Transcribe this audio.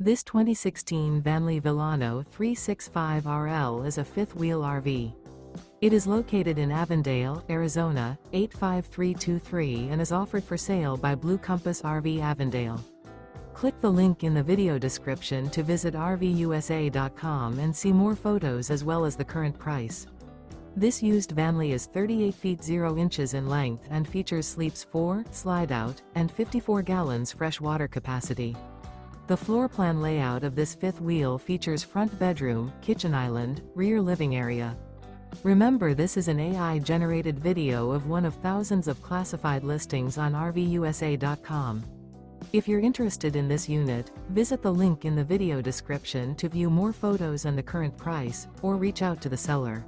This 2016 Vanleigh Vilano 365RL is a fifth-wheel RV. It is located in Avondale, Arizona, 85323 and is offered for sale by Blue Compass RV Avondale. Click the link in the video description to visit RVUSA.com and see more photos as well as the current price. This used Vanleigh is 38 feet 0 inches in length and features sleeps 4, slide-out, and 54 gallons fresh water capacity. The floor plan layout of this fifth wheel features front bedroom, kitchen island, rear living area. Remember, this is an AI-generated video of one of thousands of classified listings on RVUSA.com. If you're interested in this unit, visit the link in the video description to view more photos and the current price, or reach out to the seller.